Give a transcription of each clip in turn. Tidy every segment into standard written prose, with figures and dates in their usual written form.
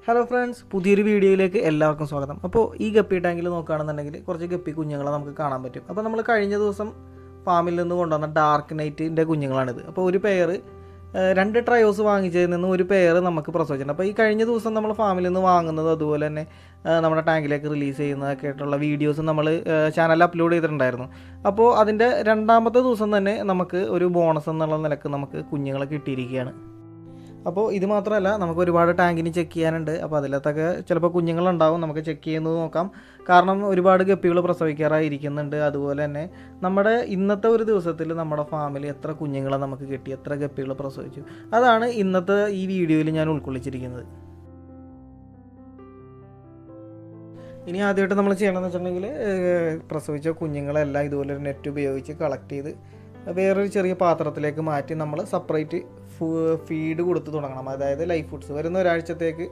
Hello friends, പുതിയൊരു വീഡിയോയിലേക്ക് എല്ലാവർക്കും സ്വാഗതം. അപ്പോൾ ഈ ഗപ്പി ടാങ്കിൽ നോക്കുകയാണെന്നുണ്ടെങ്കിൽ കുറച്ച് ഗപ്പി കുഞ്ഞുങ്ങളെ നമുക്ക് കാണാൻ പറ്റും. അപ്പോൾ നമ്മൾ കഴിഞ്ഞ ദിവസം ഫാമിൽ നിന്ന് കൊണ്ടുവന്ന ഡാർക്ക് നൈറ്റിൻ്റെ കുഞ്ഞുങ്ങളാണിത്. അപ്പോൾ ഒരു പെയർ 2 ട്രയോസ് വാങ്ങിച്ചതിൽ നിന്ന് ഒരു പെയർ നമുക്ക് പ്രസവിച്ചിട്ടുണ്ട്. അപ്പോൾ ഈ കഴിഞ്ഞ ദിവസം നമ്മൾ ഫാമിൽ നിന്ന് വാങ്ങുന്നത് അതുപോലെ തന്നെ നമ്മുടെ ടാങ്കിലേക്ക് റിലീസ് ചെയ്യുന്നതൊക്കെ ആയിട്ടുള്ള വീഡിയോസ് നമ്മൾ ചാനലിൽ അപ്ലോഡ് ചെയ്തിട്ടുണ്ടായിരുന്നു. അപ്പോൾ അതിൻ്റെ 2ാമത്തെ ദിവസം തന്നെ നമുക്ക് ഒരു ബോണസ് എന്നുള്ള നിലക്ക് നമുക്ക് കുഞ്ഞുങ്ങളെ കിട്ടിയിരിക്കുകയാണ്. അപ്പോൾ ഇത് മാത്രമല്ല, നമുക്ക് ഒരുപാട് ടാങ്കിന് ചെക്ക് ചെയ്യാനുണ്ട്. അപ്പോൾ അതിലത്തൊക്കെ ചിലപ്പോൾ കുഞ്ഞുങ്ങളുണ്ടാവും, നമുക്ക് ചെക്ക് ചെയ്യുന്നത് നോക്കാം. കാരണം ഒരുപാട് ഗപ്പികൾ പ്രസവിക്കാറായിരിക്കുന്നുണ്ട്. അതുപോലെ തന്നെ നമ്മുടെ ഇന്നത്തെ ഒരു ദിവസത്തിൽ നമ്മുടെ ഫാമിൽ എത്ര കുഞ്ഞുങ്ങളെ നമുക്ക് കിട്ടി, എത്ര ഗപ്പികൾ പ്രസവിച്ചു, അതാണ് ഇന്നത്തെ ഈ വീഡിയോയിൽ ഞാൻ ഉൾക്കൊള്ളിച്ചിരിക്കുന്നത്. ഇനി ആദ്യമായിട്ട് നമ്മൾ ചെയ്യണമെന്ന് വെച്ചിട്ടുണ്ടെങ്കിൽ പ്രസവിച്ച കുഞ്ഞുങ്ങളെല്ലാം ഇതുപോലെ ഒരു നെറ്റ് ഉപയോഗിച്ച് കളക്ട് ചെയ്ത് വേറൊരു ചെറിയ പാത്രത്തിലേക്ക് മാറ്റി നമ്മൾ സെപ്പറേറ്റ് ഫീഡ് കൊടുത്ത് തുടങ്ങണം. അതായത് ലൈഫ് ഫുഡ്സ് വരുന്ന ഒരാഴ്ചത്തേക്ക്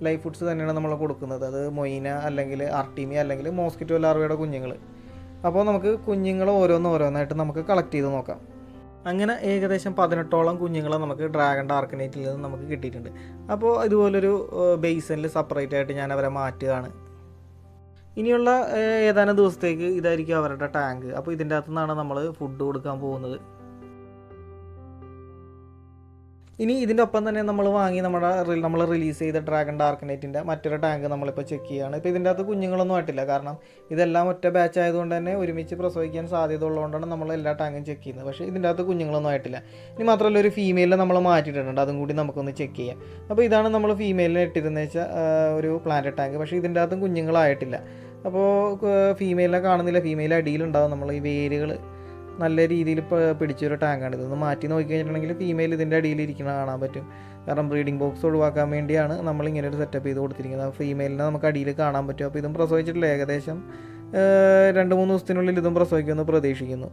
ലൈഫ് ഫുഡ്സ് തന്നെയാണ് നമ്മൾ കൊടുക്കുന്നത്. അത് മൊയിന അല്ലെങ്കിൽ ആർട്ടീമിയ അല്ലെങ്കിൽ മോസ്കിറ്റോ ലാർവയുടെ കുഞ്ഞുങ്ങൾ. അപ്പോൾ നമുക്ക് കുഞ്ഞുങ്ങൾ ഓരോന്നായിട്ട് നമുക്ക് കളക്ട് ചെയ്ത് നോക്കാം. അങ്ങനെ ഏകദേശം 18ഓളം കുഞ്ഞുങ്ങളെ നമുക്ക് ഡ്രാഗൺ ഡാർക്കനൈറ്റിൽ നിന്ന് നമുക്ക് കിട്ടിയിട്ടുണ്ട്. അപ്പോൾ ഇതുപോലൊരു ബേസിനിൽ സെപ്പറേറ്റ് ആയിട്ട് ഞാൻ അവരെ മാറ്റുകയാണ്. ഇനിയുള്ള ഏതാനും ദിവസത്തേക്ക് ഇതായിരിക്കും അവരുടെ ടാങ്ക്. അപ്പോൾ ഇതിൻ്റെ അകത്തു നിന്നാണ് നമ്മൾ ഫുഡ് കൊടുക്കാൻ പോകുന്നത്. ഇനി ഇതിൻ്റെ ഒപ്പം തന്നെ നമ്മൾ വാങ്ങി നമ്മൾ റിലീസ് ചെയ്ത ഡ്രാഗൺ ഡാർക്കനൈറ്റിൻ്റെ മറ്റൊരു ടാങ്ക് നമ്മളിപ്പോൾ ചെക്ക് ചെയ്യുകയാണ്. ഇപ്പോൾ ഇതിൻ്റെ അകത്ത് കുഞ്ഞുങ്ങളൊന്നും ആയിട്ടില്ല. കാരണം ഇതെല്ലാം ഒറ്റ ബാച്ച് ആയതുകൊണ്ട് തന്നെ ഒരുമിച്ച് പ്രസവിക്കാൻ സാധ്യത ഉള്ളതുകൊണ്ടാണ് നമ്മൾ എല്ലാ ടാങ്കും ചെക്ക് ചെയ്യുന്നത്. പക്ഷേ ഇതിൻ്റെ അകത്ത് കുഞ്ഞുങ്ങളൊന്നും ആയിട്ടില്ല. ഇനി മാത്രമല്ല, ഒരു ഫീമെയിലിനെ നമ്മൾ മാറ്റിയിട്ടുണ്ട്. അതും കൂടി നമുക്കൊന്ന് ചെക്ക് ചെയ്യാം. അപ്പോൾ ഇതാണ് നമ്മൾ ഫീമെയിലിനെ ഇട്ടിരുന്നത് വെച്ചാൽ ഒരു പ്ലാന്റ് ടാങ്ക്. പക്ഷേ ഇതിൻ്റെ അകത്തും കുഞ്ഞുങ്ങളായിട്ടില്ല. അപ്പോൾ ഫീമെയിലിനെ കാണുന്നില്ല. ഫീമെയിൽ അടിയിലുണ്ടാവും. നമ്മൾ ഈ വേരുകൾ നല്ല രീതിയിൽ പിടിച്ചൊരു ടാങ്കാണ്. ഇതൊന്ന് മാറ്റി നോക്കിക്കഴിഞ്ഞിട്ടുണ്ടെങ്കിൽ ഫീമെയിൽ ഇതിൻ്റെ അടിയിലിരിക്കുന്നത് കാണാൻ പറ്റും. കാരണം ബ്രീഡിംഗ് ബോക്സ് ഒഴിവാക്കാൻ വേണ്ടിയാണ് നമ്മളിങ്ങനെ ഒരു സെറ്റപ്പ് ചെയ്ത് കൊടുത്തിരിക്കുന്നത്. ഫീമെയിലിനെ നമുക്ക് അടിയിൽ കാണാൻ പറ്റും. അപ്പോൾ ഇതും പ്രസവിച്ചിട്ടില്ല. ഏകദേശം 2-3 ദിവസത്തിനുള്ളിൽ ഇതും പ്രസവിക്കുമെന്ന് പ്രതീക്ഷിക്കുന്നു.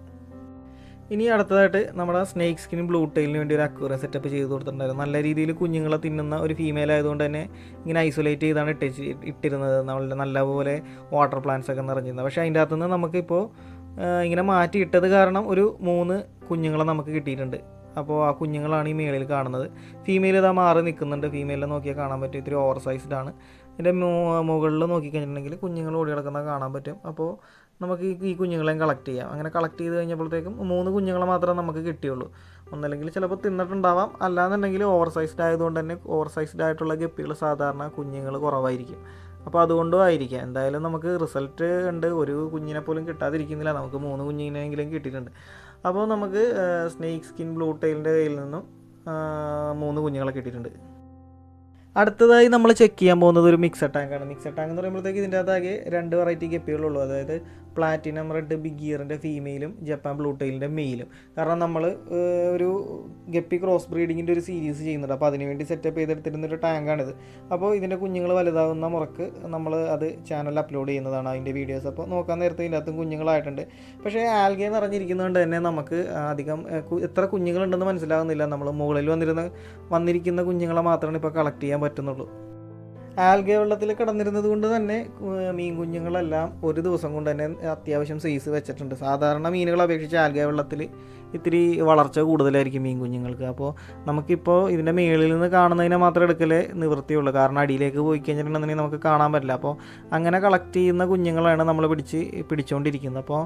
ഇനി അടുത്തതായിട്ട് നമ്മുടെ സ്നേക്ക് സ്കിൻ ബ്ലൂ ടെയിലിന് വേണ്ടി ഒരു അക്വേറിയം സെറ്റപ്പ് ചെയ്ത് കൊടുത്തിട്ടുണ്ടായിരുന്നു. നല്ല രീതിയിൽ കുഞ്ഞുങ്ങളെ തിന്നുന്ന ഒരു ഫീമെയിൽ ആയതുകൊണ്ട് തന്നെ ഇങ്ങനെ ഐസൊലേറ്റ് ചെയ്താണ് ഇട്ടിരുന്നത്. നല്ലപോലെ വാട്ടർ പ്ലാന്റ്സ് ഒക്കെ നിറഞ്ഞിരുന്നത്. പക്ഷേ അതിൻ്റെ അകത്തുനിന്ന് നമുക്കിപ്പോൾ ഇങ്ങനെ മാറ്റിയിട്ടത് കാരണം ഒരു 3 കുഞ്ഞുങ്ങളെ നമുക്ക് കിട്ടിയിട്ടുണ്ട്. അപ്പോൾ ആ കുഞ്ഞുങ്ങളാണ് ഈ മേളിൽ കാണുന്നത്. ഫീമെയിൽ ഇതാ മാറി നിൽക്കുന്നുണ്ട്. ഫീമെയിലിനെ നോക്കിയാൽ കാണാൻ പറ്റും. ഇത്തിരി ഓവർ സൈസ്ഡാണ്. ഇതിൻ്റെ മുകളിൽ നോക്കിക്കഴിഞ്ഞിട്ടുണ്ടെങ്കിൽ കുഞ്ഞുങ്ങൾ ഓടി കിടക്കുന്നത് കാണാൻ പറ്റും. അപ്പോൾ നമുക്ക് ഈ കുഞ്ഞുങ്ങളെയും കളക്ട് ചെയ്യാം. അങ്ങനെ കളക്ട് ചെയ്ത് കഴിഞ്ഞപ്പോഴത്തേക്കും 3 കുഞ്ഞുങ്ങളെ മാത്രമേ നമുക്ക് കിട്ടിയുള്ളൂ. ഒന്നല്ലെങ്കിൽ ചിലപ്പോൾ തിന്നിട്ടുണ്ടാവാം, അല്ലാന്നുണ്ടെങ്കിൽ ഓവർ സൈസ്ഡ് ആയതുകൊണ്ട് തന്നെ ഓവർ സൈസ്ഡ് ആയിട്ടുള്ള ഗപ്പികൾ സാധാരണ കുഞ്ഞുങ്ങൾ കുറവായിരിക്കും. അപ്പോൾ അതുകൊണ്ടും ആയിരിക്കാം. എന്തായാലും നമുക്ക് റിസൾട്ട് ഉണ്ട്. ഒരു കുഞ്ഞിനെ പോലും കിട്ടാതിരിക്കുന്നില്ല. നമുക്ക് 3 കുഞ്ഞിനെങ്കിലും കിട്ടിയിട്ടുണ്ട്. അപ്പോൾ നമുക്ക് സ്നേക്ക് സ്കിൻ ബ്ലൂ ടെയിലിൻ്റെ കയ്യിൽ നിന്നും 3 കുഞ്ഞുങ്ങളെ കിട്ടിയിട്ടുണ്ട്. അടുത്തതായി നമ്മൾ ചെക്ക് ചെയ്യാൻ പോകുന്നത് ഒരു മിക്സഡ് ടാങ്കാണ്. മിക്സഡ് ടാങ്ക് എന്ന് പറയുമ്പോഴത്തേക്ക് ഇതിൻ്റെ അകത്താകെ 2 വെറൈറ്റി ഗപ്പികളുള്ളൂ. അതായത് പ്ലാറ്റിനം റെഡ് ബിഗ് ഇയറിൻ്റെ ഫീമെയിലും ജപ്പാൻ ബ്ലൂ ടെയിലിൻ്റെ മെയിലും. കാരണം നമ്മൾ ഒരു ഗപ്പി ക്രോസ് ബ്രീഡിങ്ങിൻ്റെ ഒരു സീരീസ് ചെയ്യുന്നുണ്ട്. അപ്പോൾ അതിനുവേണ്ടി സെറ്റപ്പ് ചെയ്തെടുത്തിരുന്നൊരു ടാങ്കാണിത്. അപ്പോൾ ഇതിൻ്റെ കുഞ്ഞുങ്ങൾ വലുതാവുന്ന മുറക്ക് നമ്മൾ അത് ചാനലിൽ അപ്ലോഡ് ചെയ്യുന്നതാണ് അതിൻ്റെ വീഡിയോസ്. അപ്പോൾ നോക്കാൻ നേരത്തെ ഇതിൻ്റെ അകത്തും കുഞ്ഞുങ്ങളായിട്ടുണ്ട്. പക്ഷേ ആൽഗെ നിറഞ്ഞിരിക്കുന്നതുകൊണ്ട് തന്നെ നമുക്ക് അധികം എത്ര കുഞ്ഞുങ്ങളുണ്ടെന്ന് മനസ്സിലാകുന്നില്ല. നമ്മൾ മുകളിൽ വന്നിരിക്കുന്ന കുഞ്ഞുങ്ങളെ മാത്രമാണ് ഇപ്പോൾ കളക്ട് ചെയ്യാൻ പറ്റുന്നുള്ളൂ. ആൽഗെ വെള്ളത്തിൽ കിടന്നിരുന്നത് കൊണ്ട് തന്നെ മീൻ കുഞ്ഞുങ്ങളെല്ലാം ഒരു ദിവസം കൊണ്ട് തന്നെ അത്യാവശ്യം സൈസ് വെച്ചിട്ടുണ്ട്. സാധാരണ മീനുകളെ അപേക്ഷിച്ച് ആൽഗെ വെള്ളത്തിൽ ഇത്തിരി വളർച്ച കൂടുതലായിരിക്കും മീൻ കുഞ്ഞുങ്ങൾക്ക്. അപ്പോൾ നമുക്കിപ്പോൾ ഇതിൻ്റെ മേളിൽ നിന്ന് കാണുന്നതിനെ മാത്രം എടുക്കലേ നിവൃത്തിയുള്ളൂ. കാരണം അടിയിലേക്ക് പോയി കഴിഞ്ഞിട്ടുണ്ടെന്നുണ്ടെങ്കിൽ നമുക്ക് കാണാൻ പറ്റില്ല. അപ്പോൾ അങ്ങനെ കളക്ട് ചെയ്യുന്ന കുഞ്ഞുങ്ങളാണ് നമ്മൾ പിടിച്ചുകൊണ്ടിരിക്കുന്നത്. അപ്പോൾ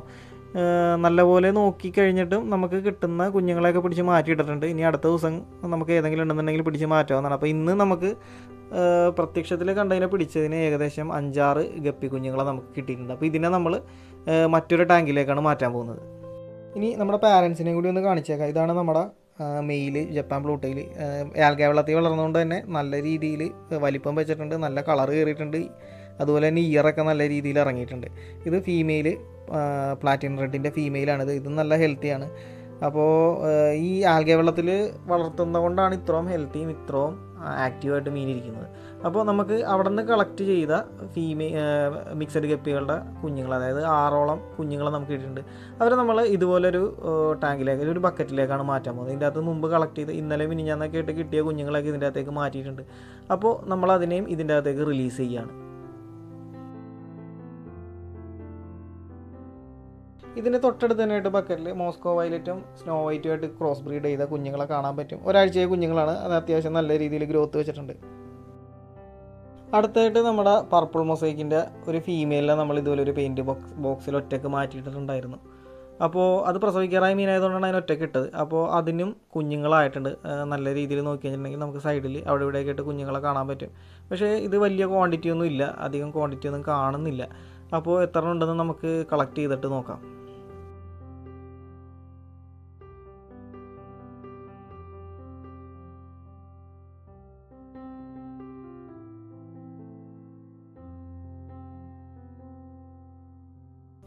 നല്ലപോലെ നോക്കിക്കഴിഞ്ഞിട്ടും നമുക്ക് കിട്ടുന്ന കുഞ്ഞുങ്ങളെയൊക്കെ പിടിച്ച് മാറ്റിയിട്ടിട്ടുണ്ട്. ഇനി അടുത്ത ദിവസം നമുക്ക് ഏതെങ്കിലും ഉണ്ടെന്നുണ്ടെങ്കിൽ പിടിച്ച് മാറ്റാവുന്നതാണ്. അപ്പോൾ ഇന്ന് നമുക്ക് പ്രത്യക്ഷത്തിൽ കണ്ടതിനെ പിടിച്ചതിന് ഏകദേശം 5-6 ഗപ്പി കുഞ്ഞുങ്ങളെ നമുക്ക് കിട്ടിയിട്ടുണ്ട്. അപ്പോൾ ഇതിനെ നമ്മൾ മറ്റൊരു ടാങ്കിലേക്കാണ് മാറ്റാൻ പോകുന്നത്. ഇനി നമ്മുടെ പാരൻസിനെയും കൂടി ഒന്ന് കാണിച്ചേക്കാം. ഇതാണ് നമ്മുടെ male Japan blue tail. Algae വെള്ളത്തിൽ വളർന്നുകൊണ്ട് തന്നെ നല്ല രീതിയിൽ വലിപ്പം വെച്ചിട്ടുണ്ട്. നല്ല കളർ കയറിയിട്ടുണ്ട്. അതുപോലെ തന്നെ ഇയറൊക്കെ നല്ല രീതിയിൽ ഇറങ്ങിയിട്ടുണ്ട്. ഇത് ഫീമെയിൽ പ്ലാറ്റിനം റെഡിൻ്റെ ഫീമെയിലാണിത്. ഇത് നല്ല ഹെൽത്തിയാണ്. അപ്പോൾ ഈ ആൽഗെ വെള്ളത്തിൽ വളർത്തുന്നത് കൊണ്ടാണ് ഇത്രയും ഹെൽത്തിയും ഇത്രയും ആക്റ്റീവായിട്ട് മീനിരിക്കുന്നത്. അപ്പോൾ നമുക്ക് അവിടെ നിന്ന് കളക്ട് ചെയ്ത മിക്സഡ് ഗപ്പികളുടെ കുഞ്ഞുങ്ങൾ, അതായത് 6ഓളം കുഞ്ഞുങ്ങളെ നമുക്ക് കിട്ടിയിട്ടുണ്ട്. അവരെ നമ്മൾ ഇതുപോലൊരു ടാങ്കിലേക്ക്, ഒരു ബക്കറ്റിലേക്കാണ് മാറ്റാൻ പോകുന്നത്. ഇതിൻ്റെ അകത്ത് മുമ്പ് കളക്ട് ചെയ്ത് ഇന്നലെ മിനിഞ്ഞാന്നൊക്കെ ആയിട്ട് കിട്ടിയ കുഞ്ഞുങ്ങളൊക്കെ ഇതിൻ്റെ അകത്തേക്ക് മാറ്റിയിട്ടുണ്ട്. അപ്പോൾ നമ്മൾ അതിനെയും ഇതിൻ്റെ അകത്തേക്ക് റിലീസ് ചെയ്യുകയാണ്. ഇതിന് തൊട്ടടുത്ത് തന്നെയായിട്ട് ബക്കറ്റിൽ മോസ്കോ വയലറ്റും സ്നോ വൈറ്റുമായിട്ട് ക്രോസ് ബ്രീഡ് ചെയ്ത കുഞ്ഞുങ്ങളെ കാണാൻ പറ്റും. ഒരാഴ്ചയായ കുഞ്ഞുങ്ങളാണ്. അത് അത്യാവശ്യം നല്ല രീതിയിൽ ഗ്രോത്ത് വെച്ചിട്ടുണ്ട്. അടുത്തായിട്ട് നമ്മുടെ പർപ്പിൾ മൊസൈക്കിൻ്റെ ഒരു ഫീമെയിലിനെ നമ്മൾ ഇതുപോലെ ഒരു പെയിൻറ്റ് ബോക്സിൽ ഒറ്റയ്ക്ക് മാറ്റിയിട്ടുണ്ടായിരുന്നു. അപ്പോൾ അത് പ്രസവിക്കാറായ മീനായതുകൊണ്ടാണ് അതിന് ഒറ്റയ്ക്ക് ഇട്ടത്. അപ്പോൾ അതിനും കുഞ്ഞുങ്ങളായിട്ടുണ്ട്. നല്ല രീതിയിൽ നോക്കി കഴിഞ്ഞിട്ടുണ്ടെങ്കിൽ നമുക്ക് സൈഡിൽ അവിടെ ഇവിടെയൊക്കെ ആയിട്ട് കുഞ്ഞുങ്ങളെ കാണാൻ പറ്റും. പക്ഷേ ഇത് വലിയ ക്വാണ്ടിറ്റി ഒന്നും ഇല്ല, അധികം ക്വാണ്ടിറ്റി ഒന്നും കാണുന്നില്ല. അപ്പോൾ എത്ര ഉണ്ടെന്ന് നമുക്ക് കളക്ട് ചെയ്തിട്ട് നോക്കാം.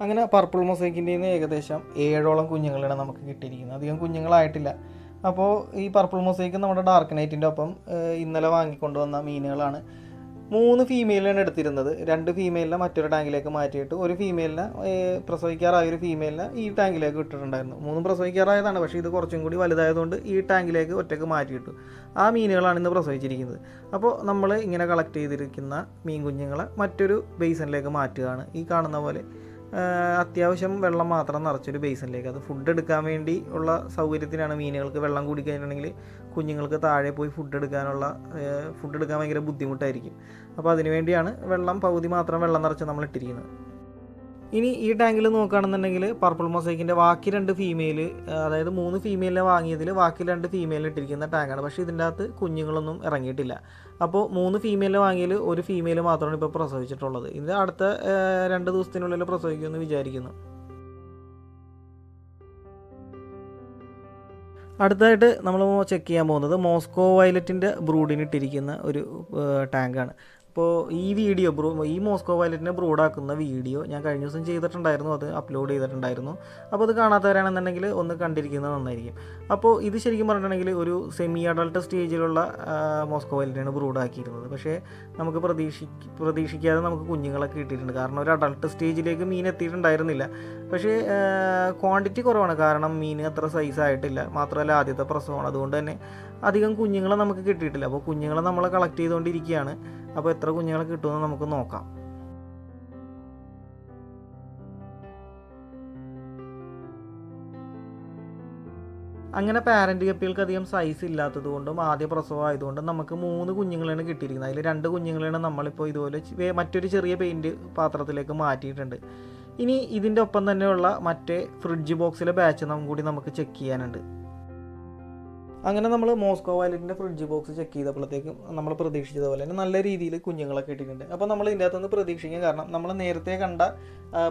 അങ്ങനെ പർപ്പിൾ മൊസൈക്കിൻ്റെ നിന്ന് ഏകദേശം 7ഓളം കുഞ്ഞുങ്ങളാണ് നമുക്ക് കിട്ടിയിരിക്കുന്നത്. അധികം കുഞ്ഞുങ്ങളായിട്ടില്ല. അപ്പോൾ ഈ പർപ്പിൾ മൊസൈക്ക് നമ്മുടെ ഡാർക്ക് നൈറ്റിൻ്റെ ഒപ്പം ഇന്നലെ വാങ്ങിക്കൊണ്ടുവന്ന മീനുകളാണ്. 3 ഫീമെയിലാണ് എടുത്തിരുന്നത്. 2 ഫീമെയിലിനെ മറ്റൊരു ടാങ്കിലേക്ക് മാറ്റിയിട്ട് ഒരു ഫീമെയിലിനെ പ്രസവിക്കാറായ ഒരു ഫീമെയിലിനെ ഈ ടാങ്കിലേക്ക് ഇട്ടിട്ടുണ്ടായിരുന്നു. 3 പ്രസവിക്കാറായതാണ്, പക്ഷേ ഇത് കുറച്ചും കൂടി വലുതായതുകൊണ്ട് ഈ ടാങ്കിലേക്ക് ഒറ്റയ്ക്ക് മാറ്റിയിട്ടു. ആ മീനുകളാണ് ഇന്ന് പ്രസവിച്ചിരിക്കുന്നത്. അപ്പോൾ നമ്മൾ ഇങ്ങനെ കളക്ട് ചെയ്തിരിക്കുന്ന മീൻ കുഞ്ഞുങ്ങളെ മറ്റൊരു ബേസിനിലേക്ക് മാറ്റുകയാണ്. ഈ കാണുന്ന പോലെ അത്യാവശ്യം വെള്ളം മാത്രം നിറച്ചൊരു ബേസിനിലേക്ക്. അത് ഫുഡ് എടുക്കാൻ വേണ്ടി ഉള്ള സൗകര്യത്തിനാണ്. മീനുകൾക്ക് വെള്ളം കൂടി കഴിഞ്ഞിട്ടുണ്ടെങ്കിൽ കുഞ്ഞുങ്ങൾക്ക് താഴെ പോയി ഫുഡ് എടുക്കാൻ ഭയങ്കര ബുദ്ധിമുട്ടായിരിക്കും. അപ്പോൾ അതിനുവേണ്ടിയാണ് പകുതി മാത്രം വെള്ളം നിറച്ച് നമ്മൾ ഇട്ടിരിക്കുന്നത്. ഇനി ഈ ടാങ്കിൽ നോക്കുകയാണെന്നുണ്ടെങ്കിൽ പർപ്പിൾ മൊസൈക്കിൻ്റെ ബാക്കി 2 ഫീമെയിൽ, അതായത് 3 ഫീമെയിലിനെ വാങ്ങിയതിൽ ബാക്കി 2 ഫീമെയിൽ ഇട്ടിരിക്കുന്ന ടാങ്കാണ്. പക്ഷേ ഇതിൻ്റെ അകത്ത് കുഞ്ഞുങ്ങളൊന്നും ഇറങ്ങിയിട്ടില്ല. അപ്പോൾ 3 ഫീമെയിലിനെ വാങ്ങിയതിൽ ഒരു ഫീമെയിൽ മാത്രമാണ് ഇപ്പോൾ പ്രസവിച്ചിട്ടുള്ളത്. ഇത് അടുത്ത 2 ദിവസത്തിനുള്ളിൽ പ്രസവിക്കുമെന്ന് വിചാരിക്കുന്നു. അടുത്തതായിട്ട് നമ്മൾ ചെക്ക് ചെയ്യാൻ പോകുന്നത് മോസ്കോ വയലറ്റിൻ്റെ ബ്രൂഡിന് ഇട്ടിരിക്കുന്ന ഒരു ടാങ്കാണ്. അപ്പോൾ ഈ മോസ്കോ വയലറ്റിനെ ബ്രൂഡാക്കുന്ന വീഡിയോ ഞാൻ കഴിഞ്ഞ ദിവസം ചെയ്തിട്ടുണ്ടായിരുന്നു, അത് അപ്ലോഡ് ചെയ്തിട്ടുണ്ടായിരുന്നു. അപ്പോൾ അത് കാണാത്തവരാണെന്നുണ്ടെങ്കിൽ ഒന്ന് കണ്ടിരിക്കുന്നത് നന്നായിരിക്കും. അപ്പോൾ ഇത് ശരിക്കും പറഞ്ഞിട്ടുണ്ടെങ്കിൽ ഒരു സെമി അഡൾട്ട് സ്റ്റേജിലുള്ള മോസ്കോ വയലറ്റിനാണ് ബ്രൂഡാക്കിയിരുന്നത്. പക്ഷേ നമുക്ക് പ്രതീക്ഷിക്കാതെ നമുക്ക് കുഞ്ഞുങ്ങളൊക്കെ കിട്ടിയിട്ടുണ്ട്. കാരണം ഒരു അഡൾട്ട് സ്റ്റേജിലേക്ക് മീൻ എത്തിയിട്ടുണ്ടായിരുന്നില്ല. പക്ഷേ ക്വാണ്ടിറ്റി കുറവാണ്, കാരണം മീൻ അത്ര സൈസ് ആയിട്ടില്ല. മാത്രമല്ല ആദ്യത്തെ പ്രസവമാണ്, അതുകൊണ്ട് തന്നെ അധികം കുഞ്ഞുങ്ങളെ നമുക്ക് കിട്ടിയിട്ടില്ല. അപ്പോൾ കുഞ്ഞുങ്ങളെ നമ്മൾ കളക്ട് ചെയ്തുകൊണ്ടിരിക്കുകയാണ്. അപ്പോൾ എത്ര കുഞ്ഞുങ്ങളെ കിട്ടുമെന്ന് നമുക്ക് നോക്കാം. അങ്ങനെ പാരൻറ്റ് ഗപ്പികൾക്ക് അധികം സൈസ് ഇല്ലാത്തത് കൊണ്ടും ആദ്യ പ്രസവമായതുകൊണ്ടും നമുക്ക് 3 കുഞ്ഞുങ്ങളാണ് കിട്ടിയിരിക്കുന്നത്. അതിൽ 2 കുഞ്ഞുങ്ങളാണ് നമ്മളിപ്പോൾ ഇതുപോലെ മറ്റൊരു ചെറിയ പെയിൻറ്റ് പാത്രത്തിലേക്ക് മാറ്റിയിട്ടുണ്ട്. ഇനി ഇതിൻ്റെ ഒപ്പം തന്നെയുള്ള മറ്റേ ഫ്രിഡ്ജ് ബോക്സിലെ ബാച്ച് കൂടി നമുക്ക് ചെക്ക് ചെയ്യാനുണ്ട്. അങ്ങനെ നമ്മൾ മോസ്കോ വയലറ്റിൻ്റെ ഫ്രിഡ്ജ് ബോക്സ് ചെക്ക് ചെയ്തപ്പോഴത്തേക്കും നമ്മൾ പ്രതീക്ഷിച്ചതുപോലെ തന്നെ നല്ല രീതിയിൽ കുഞ്ഞുങ്ങളൊക്കെ ഇട്ടിട്ടുണ്ട്. അപ്പോൾ നമ്മൾ ഇതിൻ്റെ അകത്തുനിന്ന് പ്രതീക്ഷിക്കും, കാരണം നമ്മൾ നേരത്തെ കണ്ട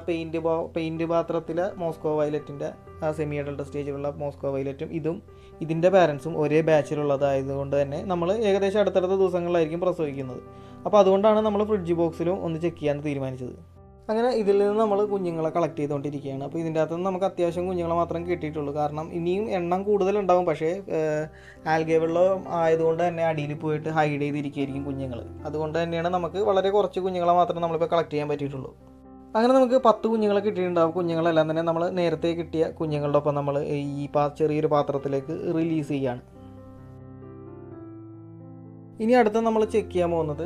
പെയിൻറ്റ് പാത്രത്തിലെ മോസ്കോ വയലറ്റിൻ്റെ സെമി അഡൾട്ട് സ്റ്റേജിലുള്ള മോസ്കോ വയലറ്റും ഇതിൻ്റെ പാരൻസും ഒരേ ബാച്ചിലുള്ളതായതുകൊണ്ട് തന്നെ നമ്മൾ ഏകദേശം അടുത്തടുത്ത ദിവസങ്ങളിലായിരിക്കും പ്രസവിക്കുന്നത്. അപ്പോൾ അതുകൊണ്ടാണ് നമ്മൾ ഫ്രിഡ്ജ് ബോക്സിലും ഒന്ന് ചെക്ക് ചെയ്യാൻ തീരുമാനിച്ചത്. അങ്ങനെ ഇതിൽ നിന്ന് നമ്മൾ കുഞ്ഞുങ്ങളെ കളക്ട് ചെയ്തുകൊണ്ടിരിക്കുകയാണ്. അപ്പോൾ ഇതിൻ്റെ അകത്തുനിന്ന് നമുക്ക് അത്യാവശ്യം കുഞ്ഞുങ്ങളെ മാത്രം കിട്ടിയിട്ടുള്ളൂ. കാരണം ഇനിയും എണ്ണം കൂടുതലുണ്ടാവും, പക്ഷേ ആൽഗെ വെള്ളം ആയതുകൊണ്ട് തന്നെ അടിയിൽ പോയിട്ട് ഹൈഡ് ചെയ്തിരിക്കുകയായിരിക്കും കുഞ്ഞുങ്ങൾ. അതുകൊണ്ട് തന്നെയാണ് നമുക്ക് വളരെ കുറച്ച് കുഞ്ഞുങ്ങളെ മാത്രമേ നമ്മളിപ്പോൾ കളക്ട് ചെയ്യാൻ പറ്റിയിട്ടുള്ളൂ. അങ്ങനെ നമുക്ക് 10 കുഞ്ഞുങ്ങളെ കിട്ടിയിട്ടുണ്ടാവും. കുഞ്ഞുങ്ങളെല്ലാം തന്നെ നമ്മൾ നേരത്തെ കിട്ടിയ കുഞ്ഞുങ്ങളുടെ ഒപ്പം നമ്മൾ ഈ ചെറിയൊരു പാത്രത്തിലേക്ക് റിലീസ് ചെയ്യുകയാണ്. ഇനി അടുത്ത നമ്മൾ ചെക്ക് ചെയ്യാൻ പോകുന്നത്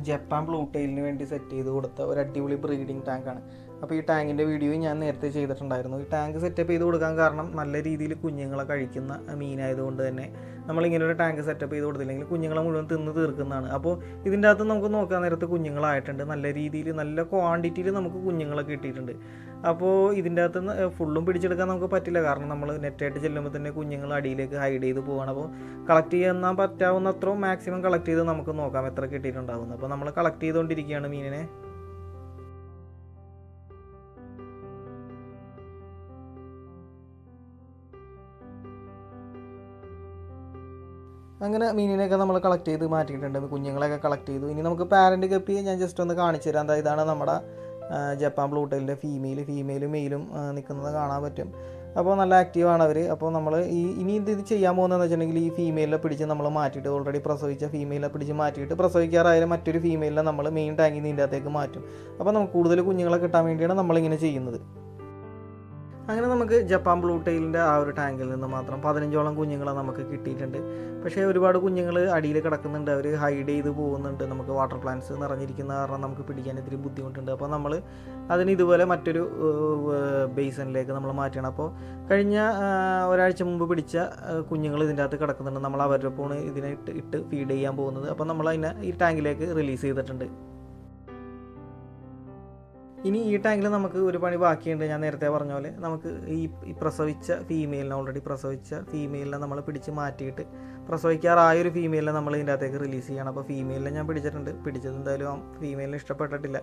ജപ്പാൻ ബ്ലൂ ടെയിലിന് വേണ്ടി സെറ്റ് ചെയ്ത് കൊടുത്ത ഒരു അടിപൊളി ബ്രീഡിംഗ് ടാങ്കാണ്. അപ്പോൾ ഈ ടാങ്കിൻ്റെ വീഡിയോ ഞാൻ നേരത്തെ ചെയ്തിട്ടുണ്ടായിരുന്നു. ഈ ടാങ്ക് സെറ്റപ്പ് ചെയ്ത് കൊടുക്കാൻ കാരണം നല്ല രീതിയിൽ കുഞ്ഞുങ്ങളെ കഴിക്കുന്ന മീനായതുകൊണ്ട് തന്നെ നമ്മളിങ്ങനെ ഒരു ടാങ്ക് സെറ്റപ്പ് ചെയ്ത് കൊടുത്തില്ലെങ്കിൽ കുഞ്ഞുങ്ങളെ മുഴുവൻ തിന്ന് തീർക്കുന്നതാണ്. അപ്പോൾ ഇതിൻ്റെ അകത്ത് നമുക്ക് നോക്കാൻ നേരത്ത് കുഞ്ഞുങ്ങളായിട്ടുണ്ട്. നല്ല രീതിയിൽ നല്ല ക്വാണ്ടിറ്റിയിൽ നമുക്ക് കുഞ്ഞുങ്ങളെ കിട്ടിയിട്ടുണ്ട്. അപ്പോൾ ഇതിൻ്റെ അകത്ത് നിന്ന് ഫുള്ളും പിടിച്ചെടുക്കാൻ നമുക്ക് പറ്റില്ല, കാരണം നമ്മൾ നെറ്റായിട്ട് ചെല്ലുമ്പോൾ തന്നെ കുഞ്ഞുങ്ങൾ അടിയിലേക്ക് ഹൈഡ് ചെയ്ത് പോവുകയാണ്. അപ്പോൾ കളക്ട് ചെയ്യാൻ പറ്റാവുന്ന അത്രയും മാക്സിമം കളക്ട് ചെയ്ത് നമുക്ക് നോക്കാം എത്ര കിട്ടിയിട്ടുണ്ടാകുന്നത്. അപ്പോൾ നമ്മൾ കളക്ട് ചെയ്തുകൊണ്ടിരിക്കുകയാണ് മീനിനെ. അങ്ങനെ മീനിനെയൊക്കെ നമ്മൾ കളക്ട് ചെയ്ത് മാറ്റിയിട്ടുണ്ട്. കുഞ്ഞുങ്ങളെയൊക്കെ കളക്ട് ചെയ്തു. ഇനി നമുക്ക് പാരൻറ്റ് ഗപ്പിയെ ഞാൻ ജസ്റ്റ് ഒന്ന് കാണിച്ചു തരാം. ഇതാണ് നമ്മുടെ ജപ്പാൻ ബ്ലൂ ടെയിലിൻ്റെ ഫീമെയിലും മെയിലും നിൽക്കുന്നത് കാണാൻ പറ്റും. അപ്പോൾ നല്ല ആക്റ്റീവാണ് അവർ. അപ്പോൾ നമ്മൾ ഇനി ഇത് ചെയ്യാൻ പോകുന്നതെന്ന് വെച്ചിട്ടുണ്ടെങ്കിൽ ഈ ഫീമെയിലിനെ പിടിച്ച് നമ്മൾ മാറ്റിയിട്ട്, ഓൾറെഡി പ്രസവിച്ച ഫീമെയിലിനെ പിടിച്ച് മാറ്റിയിട്ട് പ്രസവിക്കാറായാലും മറ്റൊരു ഫീമെയിലിനെ നമ്മൾ മെയിൻ ടാങ്കിൽ നിന്ന് ഇതിൻ്റെ അകത്തേക്ക് മാറ്റും. അപ്പോൾ നമുക്ക് കൂടുതൽ കുഞ്ഞുങ്ങളെ കിട്ടാൻ വേണ്ടിയാണ് നമ്മളിങ്ങനെ ചെയ്യുന്നത്. അങ്ങനെ നമുക്ക് ജപ്പാൻ ബ്ലൂ ടെയിലിൻ്റെ ആ ഒരു ടാങ്കിൽ നിന്ന് മാത്രം 15ഓളം കുഞ്ഞുങ്ങളെ നമുക്ക് കിട്ടിയിട്ടുണ്ട്. പക്ഷേ ഒരുപാട് കുഞ്ഞുങ്ങൾ അടിയിൽ കിടക്കുന്നുണ്ട്, അവർ ഹൈഡ് ചെയ്ത് പോകുന്നുണ്ട്. നമുക്ക് വാട്ടർ പ്ലാന്റ്സ് നിറഞ്ഞിരിക്കുന്ന കാരണം നമുക്ക് പിടിക്കാൻ ഇത്തിരി ബുദ്ധിമുട്ടുണ്ട്. അപ്പോൾ നമ്മൾ അതിന് ഇതുപോലെ മറ്റൊരു ബേസിനിലേക്ക് നമ്മൾ മാറ്റണം. അപ്പോൾ കഴിഞ്ഞ ഒരാഴ്ച മുമ്പ് പിടിച്ച കുഞ്ഞുങ്ങൾ ഇതിൻ്റെ അകത്ത് കിടക്കുന്നുണ്ട്. നമ്മൾ അവരുടെ ഒപ്പമാണ് ഇതിനെ ഇട്ട് ഫീഡ് ചെയ്യാൻ പോകുന്നത്. അപ്പോൾ നമ്മൾ അതിനെ ഈ ടാങ്കിലേക്ക് റിലീസ് ചെയ്തിട്ടുണ്ട്. ഇനി ഈ ടാങ്കിൽ നമുക്ക് ഒരു പണി ബാക്കിയുണ്ട്. ഞാൻ നേരത്തെ പറഞ്ഞ പോലെ നമുക്ക് ഈ പ്രസവിച്ച ഫീമെയിലിനെ, ഓൾറെഡി പ്രസവിച്ച ഫീമെയിലിനെ നമ്മൾ പിടിച്ച് മാറ്റിയിട്ട് പ്രസവിക്കാറായൊരു ഫീമെയിലിനെ നമ്മൾ ഇതിൻ്റെ അകത്തേക്ക് റിലീസ് ചെയ്യണം. അപ്പോൾ ഫീമെയിലിനെ ഞാൻ പിടിച്ചത് എന്തായാലും ആ ഫീമെയിലിനെ ഇഷ്ടപ്പെട്ടിട്ടില്ല.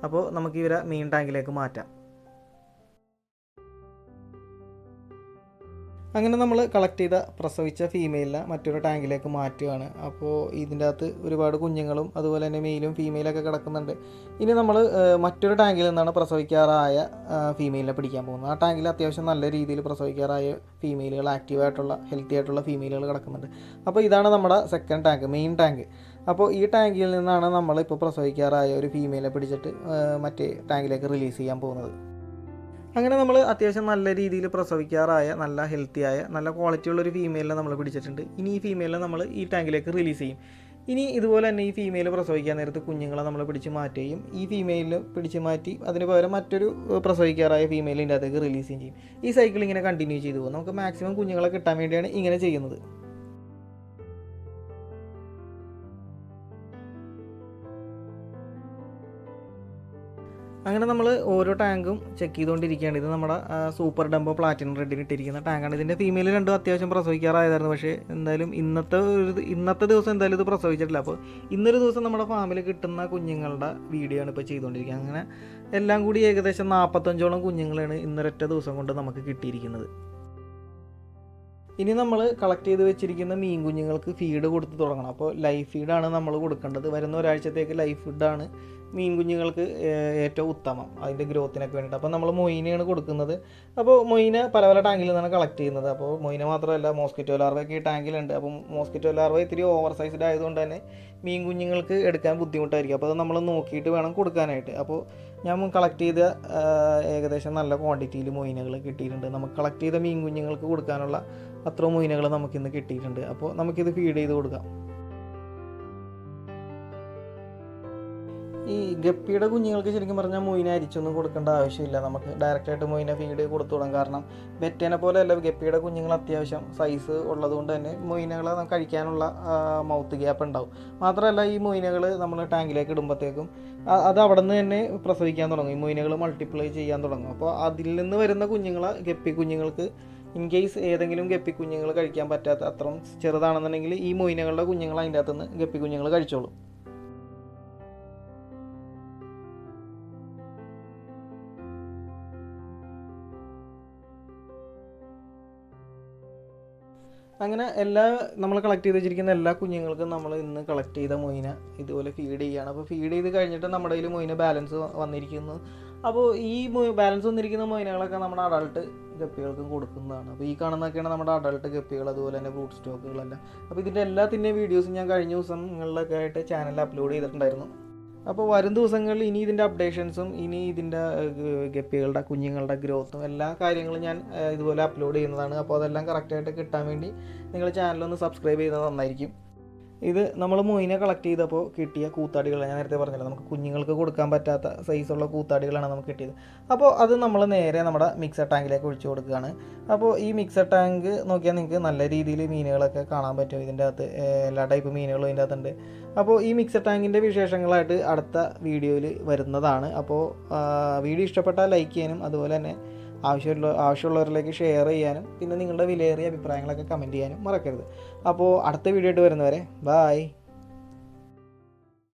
അപ്പോൾ നമുക്ക് ഇവരെ മെയിൻ ടാങ്കിലേക്ക് മാറ്റാം. അങ്ങനെ നമ്മൾ കളക്ട് ചെയ്ത പ്രസവിച്ച ഫീമെയിലിനെ മറ്റൊരു ടാങ്കിലേക്ക് മാറ്റുകയാണ്. അപ്പോൾ ഇതിൻ്റെ അകത്ത് ഒരുപാട് കുഞ്ഞുങ്ങളും അതുപോലെ തന്നെ മെയിലും ഫീമെയിലൊക്കെ കിടക്കുന്നുണ്ട്. ഇനി നമ്മൾ മറ്റൊരു ടാങ്കിൽ നിന്നാണ് പ്രസവിക്കാറായ ഫീമെയിലിനെ പിടിക്കാൻ പോകുന്നത്. ആ ടാങ്കിൽ അത്യാവശ്യം നല്ല രീതിയിൽ പ്രസവിക്കാറായ ഫീമെയിലുകൾ, ആക്റ്റീവായിട്ടുള്ള ഹെൽത്തി ആയിട്ടുള്ള ഫീമെയിലുകൾ കിടക്കുന്നുണ്ട്. അപ്പോൾ ഇതാണ് നമ്മുടെ സെക്കൻഡ് ടാങ്ക്, മെയിൻ ടാങ്ക്. അപ്പോൾ ഈ ടാങ്കിൽ നിന്നാണ് നമ്മളിപ്പോൾ പ്രസവിക്കാറായ ഒരു ഫീമെയിലെ പിടിച്ചിട്ട് മറ്റേ ടാങ്കിലേക്ക് റിലീസ് ചെയ്യാൻ പോകുന്നത്. അങ്ങനെ നമ്മൾ അത്യാവശ്യം നല്ല രീതിയിൽ പ്രസവിക്കാറായ നല്ല ഹെൽത്തിയായ നല്ല ക്വാളിറ്റി ഉള്ളൊരു ഫീമെയിലിനെ നമ്മൾ പിടിച്ചിട്ടുണ്ട്. ഇനി ഈ ഫീമെയിലിനെ നമ്മൾ ഈ ടാങ്കിലേക്ക് റിലീസ് ചെയ്യും. ഇനി ഇതുപോലെ തന്നെ ഈ ഫീമെയിൽ പ്രസവിക്കാൻ നേരത്ത് കുഞ്ഞുങ്ങളെ നമ്മൾ പിടിച്ച് മാറ്റുകയും ഈ ഫീമെയിലിൽ പിടിച്ച് മാറ്റി അതിന് പകരം മറ്റൊരു പ്രസവിക്കാറായ ഫീമെയിലിൻ്റെ അകത്തേക്ക് റിലീസ് ചെയ്യും. ഈ സൈക്കിൾ ഇങ്ങനെ കണ്ടിന്യൂ ചെയ്തു പോകും. നമുക്ക് മാക്സിമം കുഞ്ഞുങ്ങളെ കിട്ടാൻ വേണ്ടിയാണ് ഇങ്ങനെ ചെയ്യുന്നത്. അങ്ങനെ നമ്മൾ ഓരോ ടാങ്കും ചെക്ക് ചെയ്തുകൊണ്ടിരിക്കുകയാണ്. ഇത് നമ്മുടെ സൂപ്പർ ഡംബോ പ്ലാറ്റിനം റെഡിന് ഇട്ടിരിക്കുന്ന ടാങ്കാണ്. ഇതിൻ്റെ ഫീമെയിൽ രണ്ടും അത്യാവശ്യം പ്രസവിക്കാറായതായിരുന്നു. പക്ഷേ എന്തായാലും ഇന്നത്തെ ദിവസം എന്തായാലും ഇത് പ്രസവിച്ചിട്ടില്ല. അപ്പോൾ ഇന്നൊരു ദിവസം നമ്മുടെ ഫാമിൽ കിട്ടുന്ന കുഞ്ഞുങ്ങളുടെ വീഡിയോ ആണ് ഇപ്പോൾ ചെയ്തുകൊണ്ടിരിക്കുക. അങ്ങനെ എല്ലാം കൂടി ഏകദേശം 45ഓളം കുഞ്ഞുങ്ങളാണ് ഇന്നൊരൊറ്റ ദിവസം കൊണ്ട് നമുക്ക് കിട്ടിയിരിക്കുന്നത്. ഇനി നമ്മൾ കളക്ട് ചെയ്ത് വെച്ചിരിക്കുന്ന മീൻ കുഞ്ഞുങ്ങൾക്ക് ഫീഡ് കൊടുത്ത് തുടങ്ങണം. അപ്പോൾ ലൈഫ് ഫീഡാണ് നമ്മൾ കൊടുക്കേണ്ടത്. വരുന്ന ഒരാഴ്ചത്തേക്ക് ലൈഫ് ഫുഡാണ് മീൻ കുഞ്ഞുങ്ങൾക്ക് ഏറ്റവും ഉത്തമം അതിൻ്റെ ഗ്രോത്തിനൊക്കെ വേണ്ടിയിട്ട്. അപ്പോൾ നമ്മൾ മൊയിനയാണ് കൊടുക്കുന്നത്. അപ്പോൾ മൊയിന പല പല ടാങ്കിൽ നിന്നാണ് കളക്ട് ചെയ്യുന്നത്. അപ്പോൾ മൊയിന മാത്രമല്ല മോസ്കിറ്റോ ലാർവയൊക്കെ ഈ ടാങ്കിലുണ്ട്. അപ്പം മോസ്കിറ്റോ ലാർവ ഇത്തിരി ഓവർ സൈസ്ഡ് ആയതുകൊണ്ട് തന്നെ മീൻ കുഞ്ഞുങ്ങൾക്ക് എടുക്കാൻ ബുദ്ധിമുട്ടായിരിക്കും. അപ്പോൾ അത് നമ്മൾ നോക്കിയിട്ട് വേണം കൊടുക്കാനായിട്ട്. അപ്പോൾ ഞാൻ കളക്ട് ചെയ്ത ഏകദേശം നല്ല ക്വാണ്ടിറ്റിയിൽ മൊയിനകൾ കിട്ടിയിട്ടുണ്ട്. നമുക്ക് കളക്ട് ചെയ്ത മീൻ കുഞ്ഞുങ്ങൾക്ക് കൊടുക്കാനുള്ള അത്ര മൊയിനകൾ നമുക്കിന്ന് കിട്ടിയിട്ടുണ്ട്. അപ്പോൾ നമുക്കിത് ഫീഡ് ചെയ്ത് കൊടുക്കാം. ഈ ഗപ്പിയുടെ കുഞ്ഞുങ്ങൾക്ക് ശരിക്കും പറഞ്ഞാൽ മൊയിന അരിച്ചൊന്നും കൊടുക്കേണ്ട ആവശ്യമില്ല. നമുക്ക് ഡയറക്റ്റായിട്ട് മൊയിന ഫീഡ് കൊടുത്തു തുടങ്ങാം. കാരണം വെറ്റേനെ പോലെയല്ല ഗപ്പിയുടെ കുഞ്ഞുങ്ങൾ അത്യാവശ്യം സൈസ് ഉള്ളതുകൊണ്ട് തന്നെ മൊയിനകളെ നമുക്ക് കഴിക്കാനുള്ള മൗത്ത് ഗ്യാപ്പ് ഉണ്ടാവും. മാത്രമല്ല ഈ മൊയിനകൾ നമ്മൾ ടാങ്കിലേക്ക് ഇടുമ്പോഴത്തേക്കും അത് അവിടെ നിന്ന് തന്നെ പ്രസവിക്കാൻ തുടങ്ങും. ഈ മൊയിനകൾ മൾട്ടിപ്ലൈ ചെയ്യാൻ തുടങ്ങും. അപ്പോൾ അതിൽ നിന്ന് വരുന്ന കുഞ്ഞുങ്ങളെ ഗപ്പി കുഞ്ഞുങ്ങൾക്ക് ഇൻ കേസ് ഏതെങ്കിലും ഗപ്പി കുഞ്ഞുങ്ങൾ കഴിക്കാൻ പറ്റാത്ത അത്രയും ചെറുതാണെന്നുണ്ടെങ്കിൽ ഈ മൊയിനകളുടെ കുഞ്ഞുങ്ങൾ അതിൻ്റെ അകത്തുനിന്ന് ഗപ്പി കുഞ്ഞുങ്ങൾ കഴിച്ചോളും. അങ്ങനെ നമ്മൾ കളക്ട് ചെയ്ത് വെച്ചിരിക്കുന്ന എല്ലാ കുഞ്ഞുങ്ങൾക്കും നമ്മൾ ഇന്ന് കളക്ട് ചെയ്ത മൊയിന ഇതുപോലെ ഫീഡ് ചെയ്യുകയാണ്. അപ്പോൾ ഫീഡ് ചെയ്ത് കഴിഞ്ഞിട്ട് നമ്മുടെ കയ്യിൽ മൊയിന ബാലൻസ് വന്നിരിക്കുന്നു. അപ്പോൾ ഈ ബാലൻസ് വന്നിരിക്കുന്ന മൊയിനകളൊക്കെ നമ്മുടെ അഡൾട്ട് ഗപ്പികൾക്കും കൊടുക്കുന്നതാണ്. അപ്പോൾ ഈ കാണുന്നതൊക്കെയാണ് നമ്മുടെ അഡൾട്ട് ഗപ്പികൾ, അതുപോലെ തന്നെ ബ്രൂട്ട് സ്റ്റോക്കുകളെല്ലാം. അപ്പോൾ ഇതിൻ്റെ എല്ലാത്തിൻ്റെയും വീഡിയോസും ഞാൻ കഴിഞ്ഞ ദിവസങ്ങളിലൊക്കെ ആയിട്ട് ചാനലിൽ അപ്ലോഡ് ചെയ്തിട്ടുണ്ടായിരുന്നു. അപ്പോൾ വരും ദിവസങ്ങളിൽ ഇനി ഇതിൻ്റെ അപ്ഡേഷൻസും ഇനി ഇതിൻ്റെ ഗപ്പികളുടെ കുഞ്ഞുങ്ങളുടെ ഗ്രോത്തും എല്ലാ കാര്യങ്ങളും ഞാൻ ഇതുപോലെ അപ്ലോഡ് ചെയ്യുന്നതാണ്. അപ്പോൾ അതെല്ലാം കറക്റ്റായിട്ട് കിട്ടാൻ വേണ്ടി നിങ്ങൾ ചാനലൊന്ന് സബ്സ്ക്രൈബ് ചെയ്യുന്നത് നന്നായിരിക്കും. ഇത് നമ്മൾ മൊയിനെ കളക്ട് ചെയ്തപ്പോൾ കിട്ടിയ കൂത്താടികളാണ്. ഞാൻ നേരത്തെ പറഞ്ഞല്ലോ, നമുക്ക് കുഞ്ഞുങ്ങൾക്ക് കൊടുക്കാൻ പറ്റാത്ത സൈസുള്ള കൂത്താടികളാണ് നമുക്ക് കിട്ടിയത്. അപ്പോൾ അത് നമ്മൾ നേരെ നമ്മുടെ മിക്സർ ടാങ്കിലേക്ക് ഒഴിച്ചു കൊടുക്കുകയാണ്. അപ്പോൾ ഈ മിക്സർ ടാങ്ക് നോക്കിയാൽ നിങ്ങൾക്ക് നല്ല രീതിയിൽ മീനുകളൊക്കെ കാണാൻ പറ്റും. ഇതിൻ്റെ അകത്ത് എല്ലാ ടൈപ്പ് മീനുകളും ഇതിൻ്റെ അകത്തുണ്ട്. അപ്പോൾ ഈ മിക്സർ ടാങ്കിൻ്റെ വിശേഷങ്ങളായിട്ട് അടുത്ത വീഡിയോയിൽ വരുന്നതാണ്. അപ്പോൾ വീഡിയോ ഇഷ്ടപ്പെട്ടാൽ ലൈക്ക് ചെയ്യാനും അതുപോലെ തന്നെ ആവശ്യമുള്ളവരിലേക്ക് ഷെയർ ചെയ്യാനും പിന്നെ നിങ്ങളുടെ വിലയേറിയ അഭിപ്രായങ്ങളൊക്കെ കമൻറ്റ് ചെയ്യാനും മറക്കരുത്. അപ്പോൾ അടുത്ത വീഡിയോ ആയിട്ട് വരുന്നവരെ ബായ്.